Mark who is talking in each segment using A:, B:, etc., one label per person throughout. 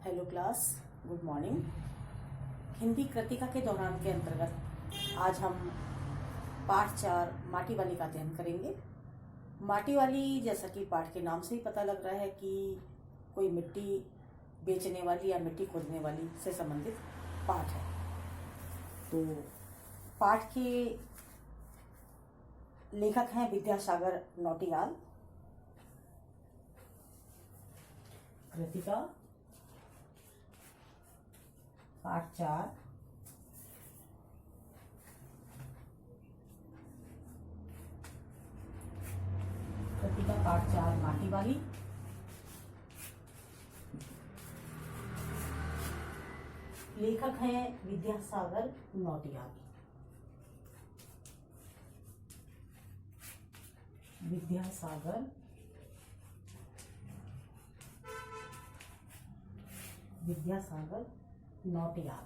A: Hello class, good morning. Hindi Kritika के दौरान के अंतर्गत आज हम पाठ 4 माटी वाली का अध्ययन करेंगे। माटी वाली, जैसा कि पाठ के नाम से ही पता लग रहा है कि कोई मिट्टी बेचने वाली या मिट्टी खोदने वाली से संबंधित पाठ है। तो पाठ के लेखक हैं विद्यासागर नौटियाल। कृतिका पाठ 4 कृतिका पाठ 4 माटी वाली। लेखक हैं विद्यासागर नौटियाल। विद्यासागर नौटियाल।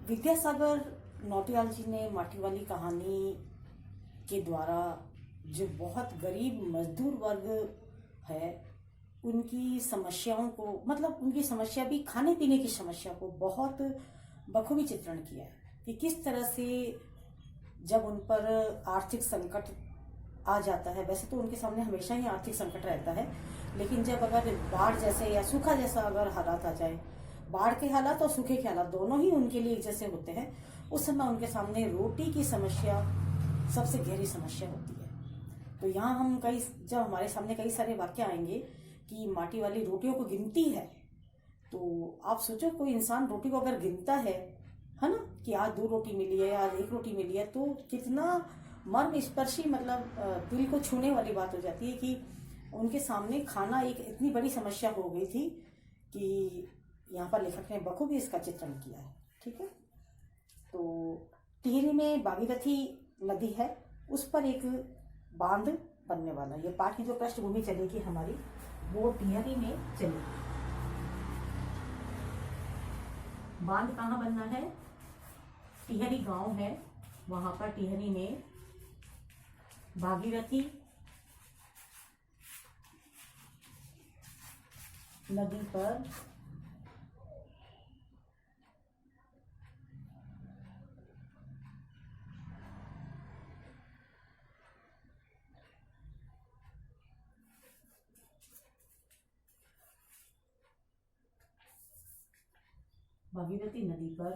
A: विद्यासागर नौटियाल जी ने माटी वाली कहानी के द्वारा जो बहुत गरीब मजदूर वर्ग है उनकी समस्याओं को, मतलब उनकी समस्या भी खाने पीने की समस्या को बहुत बखूबी चित्रण किया है कि किस तरह से जब उन पर आर्थिक संकट आ जाता है। वैसे तो उनके सामने हमेशा ही आर्थिक संकट रहता है, लेकिन जब अगर बाढ़ जैसे या सूखा जैसा अगर हालात आ जाए, बाढ़ के हालात और सूखे के हालात दोनों ही उनके लिए एक जैसे होते हैं, उस समय उनके सामने रोटी की समस्या सबसे गहरी समस्या होती है। तो यहाँ हम जब हमारे सामने कई सारे वाक्य आएंगे कि माटी वाली रोटियों को गिनती है, तो आप सोचो कोई इंसान रोटी को अगर गिनता है ना, कि आज 2 रोटी मिली है, आज 1 रोटी मिली है, तो कितना मर्म स्पर्शी, मतलब दिल को छूने वाली बात हो जाती है कि उनके सामने खाना एक इतनी बड़ी समस्या हो गई थी कि यहाँ पर लेखक ने बखूबी इसका चित्रण किया है। ठीक है, तो टिहरी में भागीरथी नदी है, उस पर एक बांध बनने वाला। ये पाठ की जो पृष्ठभूमि चलेगी हमारी, वो टिहरी में चलेगी। बांध कहाँ बनना है? टिहरी गांव है, वहां पर टिहरी में भागीरथी नदी पर भागीरथी नदी पर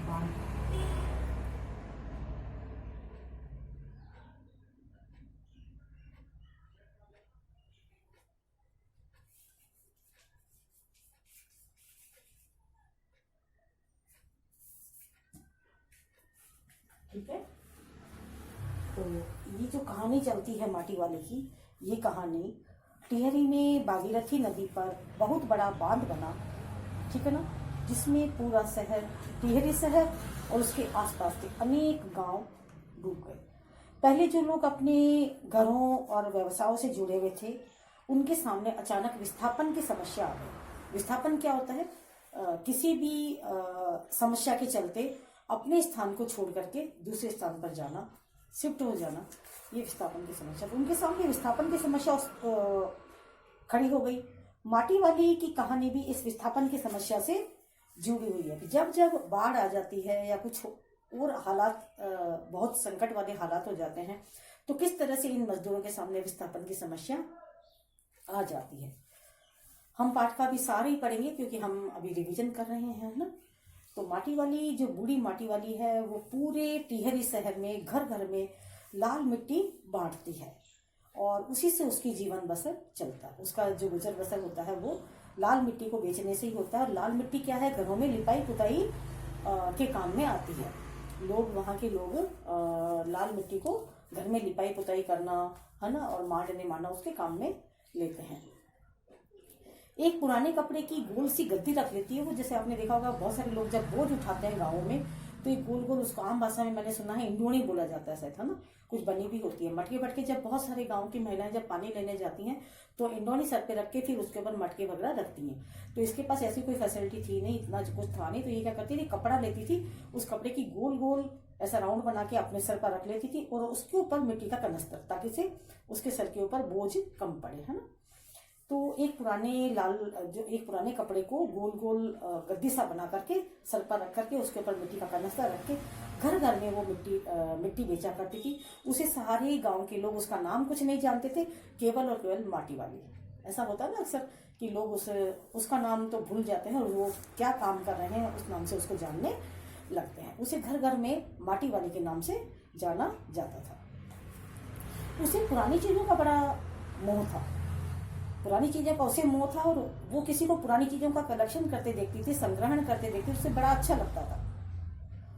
A: बांध। ठीक है, तो ये जो कहानी चलती है माटी वाले की, ये कहानी टिहरी में भागीरथी नदी पर बहुत बड़ा बांध बना, ठीक है ना, जिसमें पूरा शहर, टिहरी शहर और उसके आसपास के अनेक गांव डूब गए। पहले जो लोग अपने घरों और व्यवसायों से जुड़े हुए थे, उनके सामने अचानक विस्थापन की समस्या आ गई। विस्थापन क्या होता है? किसी भी समस्या के चलते अपने स्थान को छोड़ करके दूसरे स्थान पर जाना, शिफ्ट हो जाना, ये विस्थापन की समस्या। तो उनके सामने विस्थापन की समस्या खड़ी हो गई। माटी वाली की कहानी भी इस विस्थापन की समस्या से जुड़ी हुई है कि जब जब बाढ़ आ जाती है या कुछ और हालात, बहुत संकट वाले हालात हो जाते हैं, तो किस तरह से इन मजदूरों के सामने विस्थापन की समस्या आ जाती है। हम पाठ का भी सारे ही पढ़ेंगे क्योंकि हम अभी रिवीजन कर रहे हैं ना। तो माटी वाली, जो बूढ़ी माटी वाली है, वो पूरे टिहरी शहर में घर घर में लाल मिट्टी बांटती है और उसी से उसकी जीवन बसर चलता है। उसका जो गुजर बसर होता है वो लाल मिट्टी को बेचने से ही होता है। और लाल मिट्टी क्या है? घरों में लिपाई पुताई के काम में आती है। लोग, वहाँ के लोग लाल मिट्टी को घर में लिपाई पुताई करना, है ना, और मांडने मारना उसके काम में लेते हैं। एक पुराने कपड़े की गोल सी गद्दी रख लेती है वो, जैसे आपने देखा होगा बहुत सारे लोग जब बोझ उठाते हैं गाँवों में, तो ये गोल गोल, उसको आम भाषा में मैंने सुना है इंडोनी बोला जाता है शायद, है ना, कुछ बनी भी होती है। मटके वटके जब बहुत सारे गाँव की महिलाएं जब पानी लेने जाती हैं तो इंडोनी सर पे रख के फिर उसके ऊपर मटके वगैरह रखती हैं। तो इसके पास ऐसी कोई फैसिलिटी थी नहीं, इतना कुछ था नहीं, तो ये क्या करती थी, कपड़ा लेती थी, उस कपड़े की गोल गोल ऐसा राउंड बना के अपने सर पर रख लेती थी और उसके ऊपर मिट्टी का कनस्तर, ताकि से उसके सर के ऊपर बोझ कम पड़े, है ना। तो एक पुराने कपड़े को गोल गोल गद्दी सा बना करके सर पर रख करके उसके ऊपर मिट्टी का कनस्तर रख के घर घर में वो मिट्टी बेचा करती थी। उसे सारे गांव के लोग, उसका नाम कुछ नहीं जानते थे, केवल और केवल माटी वाली। ऐसा होता है ना अक्सर कि लोग उसका नाम तो भूल जाते हैं और वो क्या काम कर रहे हैं उस नाम से उसको जानने लगते हैं। उसे घर घर में माटी वाली के नाम से जाना जाता था। उसे पुरानी चीजों का बड़ा मोह था, पुरानी चीजों का उसे मोह था, और वो किसी को पुरानी चीजों का कलेक्शन करते देखती थी, संग्रहण करते देखती थी, उसे बड़ा अच्छा लगता था।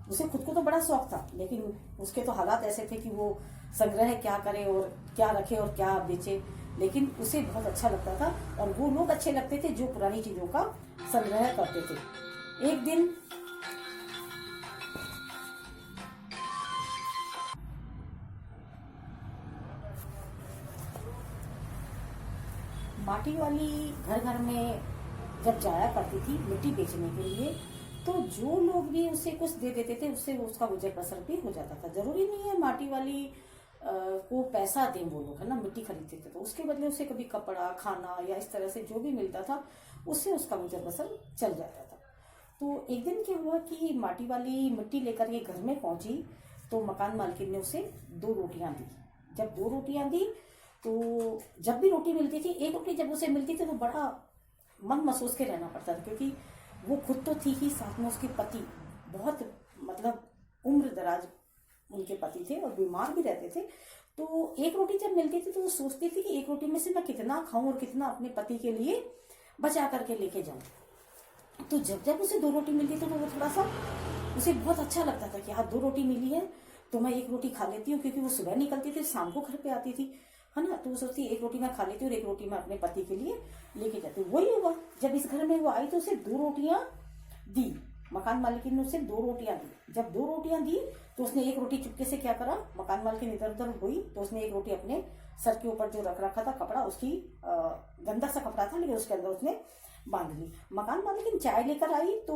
A: उसे खुद को तो बड़ा शौक था, लेकिन उसके तो हालात ऐसे थे कि वो संग्रह क्या करे और क्या रखे और क्या बेचे, लेकिन उसे बहुत अच्छा लगता था। और वो लोग अच्छे लगते थे जो पुरानी चीजों का संग्रह करते थे। एक दिन माटी वाली घर घर में जब जाया करती थी मिट्टी बेचने के लिए, तो जो लोग भी उसे कुछ दे देते थे उससे उसका गुजर बसर भी हो जाता था। जरूरी नहीं है माटी वाली को पैसा दें वो लोग, है ना, मिट्टी खरीदते थे तो उसके बदले उसे कभी कपड़ा, खाना या इस तरह से जो भी मिलता था उससे उसका गुजर बसर चल जाता था। तो एक दिन क्या हुआ कि माटी वाली मिट्टी लेकर ये घर में पहुंची तो मकान मालकिन ने उसे 2 रोटियां दी। जब 2 रोटियां दी तो जब भी रोटी मिलती थी, एक रोटी जब उसे मिलती थी तो बड़ा मन महसूस के रहना पड़ता था, क्योंकि वो खुद तो थी ही, साथ में उसके पति बहुत मतलब उम्र दराज उनके पति थे और बीमार भी रहते थे। तो एक रोटी जब मिलती थी तो वो सोचती थी कि एक रोटी में से मैं कितना खाऊं और कितना अपने पति के लिए बचा करके लेके जाऊं। तो जब जब उसे 2 रोटी मिलती थी तो वो थोड़ा सा उसे बहुत अच्छा लगता था कि हाँ 2 रोटी मिली है तो मैं एक रोटी खा लेती हूँ, क्योंकि वो सुबह निकलती थी शाम को घर पे आती थी, है ना। तो वो सोचती एक रोटी मैं खा लेती हूँ और एक रोटी मैं अपने पति के लिए लेके जाती हूँ। वही हुआ, जब इस घर में वो आई तो उसे 2 रोटियां दी, मकान मालिक ने उसे 2 रोटियां दी। जब 2 रोटियां दी तो उसने एक रोटी चुपके से क्या करा, मकान मालिक इधर उधर हुई तो उसने एक रोटी अपने सर के ऊपर जो रख रखा था कपड़ा, उसकी गंदा सा कपड़ा था लेकिन उसके अंदर उसने बांध ली। मकान मालिक चाय लेकर आई तो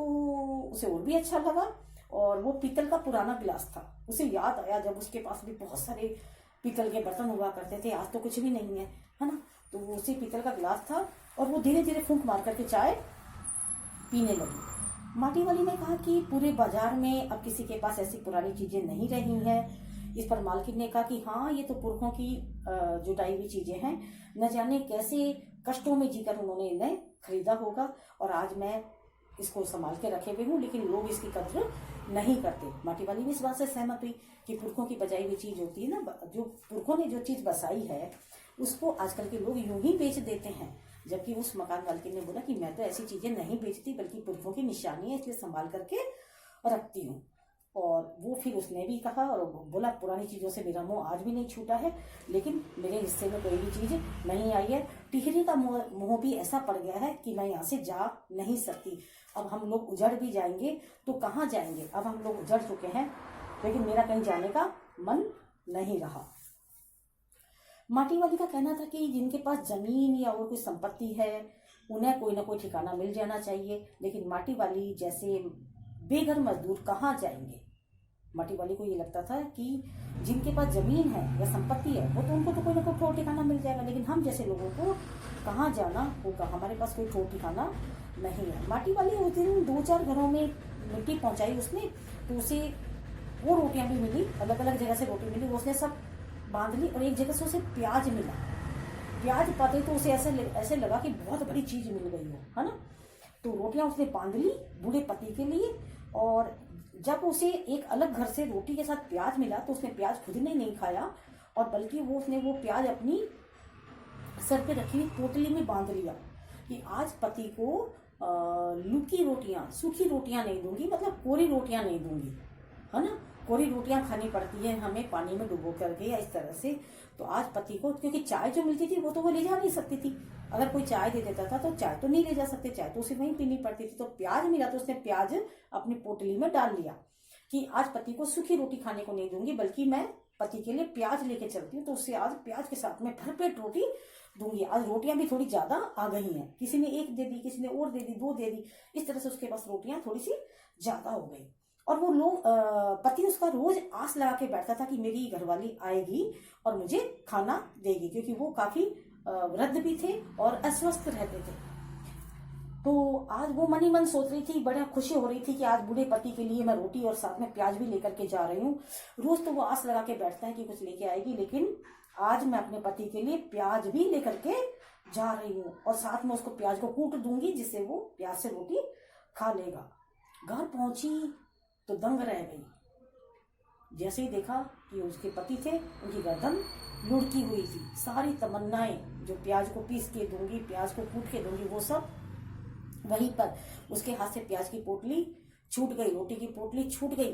A: उसे और भी अच्छा लगा, और वो पीतल का पुराना गिलास था। उसे याद आया जब उसके पास भी बहुत सारे पीतल के बर्तन हुआ करते थे, आज तो कुछ भी नहीं है, है ना। तो वो उसी पीतल का गिलास था और वो धीरे धीरे फूंक मार करके चाय पीने लगी। माटी वाली ने कहा कि पूरे बाजार में अब किसी के पास ऐसी पुरानी चीजें नहीं रही हैं। इस पर मालकिन ने कहा कि हाँ ये तो पुरखों की जुटाई हुई चीजें हैं, न जाने कैसे कष्टों में जीकर उन्होंने इन्हें खरीदा होगा और आज मैं इसको संभाल के रखे हुए हूँ, लेकिन लोग इसकी कद्र नहीं करते। माटी वाली भी इस बात से सहमत हुई कि पुरखों की बचाई हुई चीज होती है ना, जो पुरखों ने जो चीज बसाई है उसको आजकल के लोग यूं ही बेच देते हैं। जबकि उस मकान मालकिन ने बोला कि मैं तो ऐसी चीजें नहीं बेचती, बल्कि पुरखों की निशानी है इसलिए संभाल करके रखती हूँ। और वो फिर उसने भी कहा और बोला पुरानी चीजों से मेरा मोह आज भी नहीं छूटा है, लेकिन मेरे हिस्से में कोई भी चीज नहीं आई है। टिहरी का मोह भी ऐसा पड़ गया है कि मैं यहाँ से जा नहीं सकती। अब हम लोग उजड़ भी जाएंगे तो कहाँ जाएंगे, अब हम लोग उजड़ चुके हैं, लेकिन मेरा कहीं जाने का मन नहीं रहा। माटी वाली का कहना था कि जिनके पास जमीन या और कोई संपत्ति है उन्हें कोई ना कोई ठिकाना मिल जाना चाहिए, लेकिन माटी वाली जैसे बेघर मजदूर कहाँ जाएंगे। माटी वाली को ये लगता था कि जिनके पास जमीन है या संपत्ति है वो तो उनको तो कोई ना कोई ठोर ठिकाना मिल जाएगा, लेकिन हम जैसे लोगों को कहाँ जाना होगा, हमारे पास कोई ठोर ठिकाना नहीं है। माटी वाली उस दिन 2-4 घरों में मिट्टी पहुंचाई उसने, तो उसे वो रोटियां भी मिली, अलग अलग जगह से रोटी मिली, वो उसने सब बांध ली। और एक जगह से उसे प्याज मिला, प्याज पाते तो उसे ऐसे लगा कि बहुत बड़ी चीज मिल गई हो, है ना। तो रोटियां उसने बांध ली बूढ़े पति के लिए, और जब उसे एक अलग घर से रोटी के साथ प्याज मिला तो उसने प्याज खुद ने नहीं खाया, और बल्कि उसने वो प्याज अपनी सर पे रखी हुई पोटली में बांध लिया कि आज पति को लूकी रोटियां, सूखी रोटियां नहीं दूंगी, मतलब कोरी रोटियां नहीं दूंगी, है ना। कोरी रोटियां खानी पड़ती है हमें पानी में डुबो करके या इस तरह से। तो आज पति को, क्योंकि चाय जो मिलती थी वो तो वो ले जा नहीं सकती थी, अगर कोई चाय दे देता था तो चाय तो नहीं ले जा सकते, चाय तो उसे वहीं पीनी पड़ती थी। तो प्याज मिला तो उसने प्याज अपनी पोटली में डाल लिया कि आज पति को सूखी रोटी खाने को नहीं दूंगी, बल्कि मैं पति के लिए प्याज लेके चलती हूँ, तो उससे आज प्याज के साथ में भरपेट रोटी दूंगी। आज रोटियां भी थोड़ी ज्यादा आ गई हैं, किसी ने एक दे दी, किसी ने और दे दी, 2 दे दी, इस तरह से उसके पास रोटियां थोड़ी सी ज्यादा हो गई। और वो लोग पति उसका रोज आस लगा के बैठता था कि मेरी घरवाली आएगी और मुझे खाना देगी, क्योंकि वो काफी वृद्ध भी थे और अस्वस्थ रहते थे। तो आज वो मन ही मन सोच रही थी, बड़ा खुशी हो रही थी कि आज बूढ़े पति के लिए मैं रोटी और साथ में प्याज भी लेकर के जा रही हूँ। रोज तो वो आस लगा के बैठता है कि कुछ लेके आएगी, लेकिन आज मैं अपने पति के लिए प्याज भी लेकर के जा रही हूँ और साथ में उसको प्याज को कूट दूंगी, जिससे वो प्याज से रोटी खा लेगा। घर पहुंची तो दंग रह गई। जैसे ही देखा कि उसके पति थे, उनकी गर्दन लुढ़की हुई थी। सारी तमन्नाएं, जो प्याज को पीस के दूंगी, प्याज को कूट के दूंगी, वो सब वहीं पर उसके हाथ से प्याज की पोटली छूट गई, रोटी की पोटली छूट गई।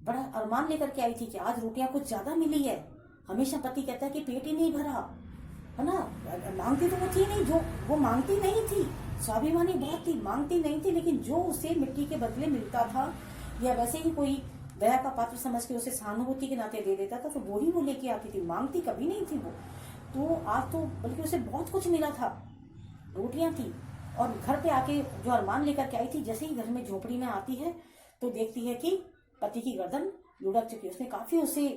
A: बड़ा अरमान लेकर के आई थी कि आज रोटियां कुछ ज्यादा मिली है। हमेशा पति कहता है कि पेट ही नहीं भरा, है ना। मांगती तो वो थी नहीं, जो वो मांगती नहीं थी, स्वाभिमानी बहुत थी, मांगती नहीं थी, लेकिन जो उसे मिट्टी के बदले मिलता था या वैसे ही कोई दया का पात्र समझ के उसे सहानुभूति के नाते दे देता था, तो वो ही वो लेके आती थी, मांगती कभी नहीं थी वो। तो आज तो बल्कि उसे बहुत कुछ मिला था, रोटियां थी। और घर पे आके जो अरमान लेकर के आई थी, जैसे ही घर में झोपड़ी में आती है तो देखती है कि पति की गर्दन लुढ़क चुकी है। उसने काफी उसे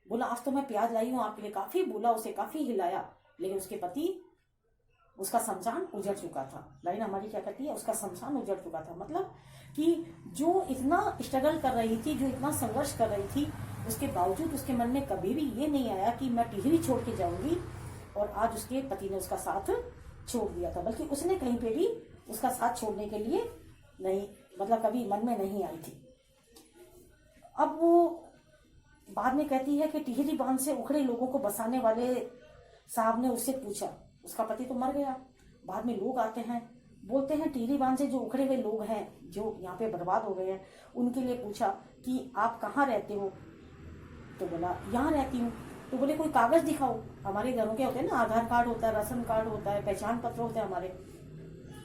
A: बोला, आज तो मैं प्याज लाई हूं आपके लिए, काफी बोला, उसे काफी हिलाया, लेकिन उसके पति, उसका शमशान उजड़ चुका था। लाइन हमारी क्या कहती है, उसका शमशान उजड़ चुका था। मतलब कि जो इतना स्ट्रगल कर रही थी, जो इतना संघर्ष कर रही थी, उसके बावजूद उसके मन में कभी भी ये नहीं आया कि मैं टिहरी छोड़ के जाऊंगी, और आज उसके पति ने उसका साथ छोड़ दिया था। बल्कि उसने कहीं पे भी उसका साथ छोड़ने के लिए नहीं, मतलब कभी मन में नहीं आई थी। अब वो बाद में कहती है कि टिहरी बांध से उखड़े लोगों को बसाने वाले साहब ने उससे पूछा, उसका पति तो मर गया, बाद में लोग आते हैं बोलते हैं टिहरी बांध से जो उखड़े हुए लोग हैं, जो यहाँ पे बर्बाद हो गए हैं, उनके लिए पूछा कि आप कहाँ रहते हो। तो बोला यहाँ रहती हूँ। तो बोले कोई कागज दिखाओ। हमारे घरों के होते हैं ना, आधार कार्ड होता है, राशन कार्ड होता है, पहचान पत्र होते हैं हमारे,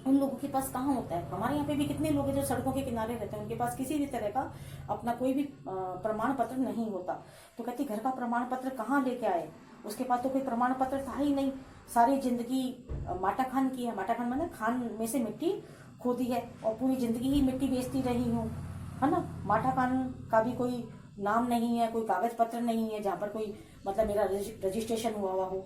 A: उन लोगों के पास कहाँ होता है। हमारे यहाँ पे भी कितने लोग हैं जो सड़कों के किनारे रहते हैं, उनके पास किसी भी तरह का अपना कोई भी प्रमाण पत्र नहीं होता। तो कहती घर का प्रमाण पत्र कहाँ लेके आए, उसके पास तो कोई प्रमाण पत्र था ही नहीं। सारी जिंदगी माटा खान की है, माटा खान मैंने खान में से मिट्टी खोदी है, और पूरी जिंदगी ही मिट्टी बेचती रही हूँ, है ना। माटा खान का भी कोई नाम नहीं है, कोई कागज पत्र नहीं है जहाँ पर कोई मतलब मेरा रजिस्ट्रेशन हुआ हुआ हो,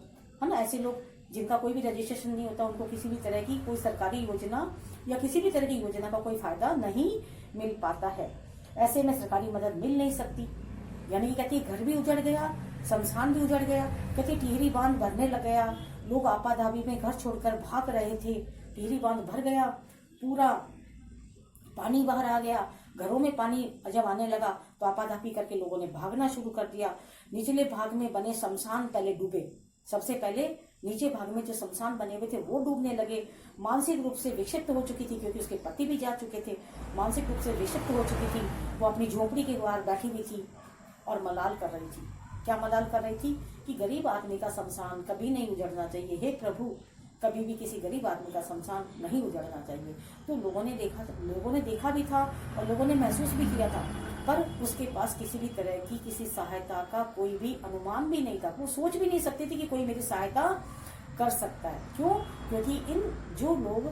A: है ना। ऐसे लोग जिनका कोई भी रजिस्ट्रेशन नहीं होता, उनको किसी भी तरह की कोई सरकारी योजना या किसी भी तरह की योजना का कोई फायदा नहीं मिल पाता है। ऐसे में सरकारी मदद मिल नहीं सकती। यानी कि कहती घर भी उजड़ गया, शमशान भी उजड़ गया। कहती टिहरी बांध भरने लग गया, लोग आपाधापी में घर छोड़कर भाग रहे थे, टिहरी बांध भर गया, पूरा पानी बाहर आ गया। घरों में पानी जब आने लगा तो आपाधापी करके लोगों ने भागना शुरू कर दिया। निचले भाग में बने शमशान पहले डूबे। सबसे पहले नीचे भाग में जो शमशान बने हुए थे वो डूबने लगे। मानसिक रूप से विक्षिप्त हो चुकी थी, क्योंकि उसके पति भी जा चुके थे। मानसिक रूप से विक्षिप्त हो चुकी थी, वो अपनी झोपड़ी के बाहर बैठी हुई थी और मलाल कर रही थी। क्या मलाल कर रही थी कि गरीब आदमी का शमशान कभी नहीं उजड़ना चाहिए, हे प्रभु, कभी भी किसी गरीब आदमी का शमशान नहीं उजड़ना चाहिए। तो लोगों ने देखा भी था और लोगों ने महसूस भी किया था, पर उसके पास किसी भी तरह की किसी सहायता का कोई भी अनुमान भी नहीं था। वो सोच भी नहीं सकती थी कि कोई मेरी सहायता कर सकता है। क्यों? क्योंकि इन जो लोग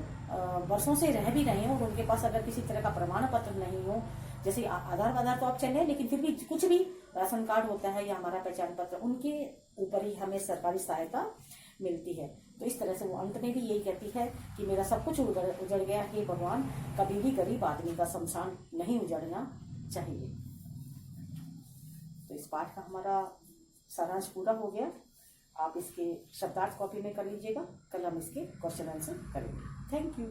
A: वर्षों से रह भी रहे हैं और उनके पास अगर किसी तरह का प्रमाण पत्र नहीं हो, जैसे आधार तो आप चले, लेकिन फिर भी कुछ भी राशन कार्ड होता है या हमारा पहचान पत्र, उनके ऊपर ही हमें सरकारी सहायता मिलती है। तो इस तरह से वो अंत में भी यही कहती है कि मेरा सब कुछ उजड़ गया, हे भगवान, कभी भी गरीब आदमी का शमशान नहीं उजड़ना चाहिए। तो इस पाठ का हमारा सारांश पूरा हो गया। आप इसके शब्दार्थ कॉपी में कर लीजिएगा, कल हम इसके क्वेश्चन आंसर करेंगे। Thank you.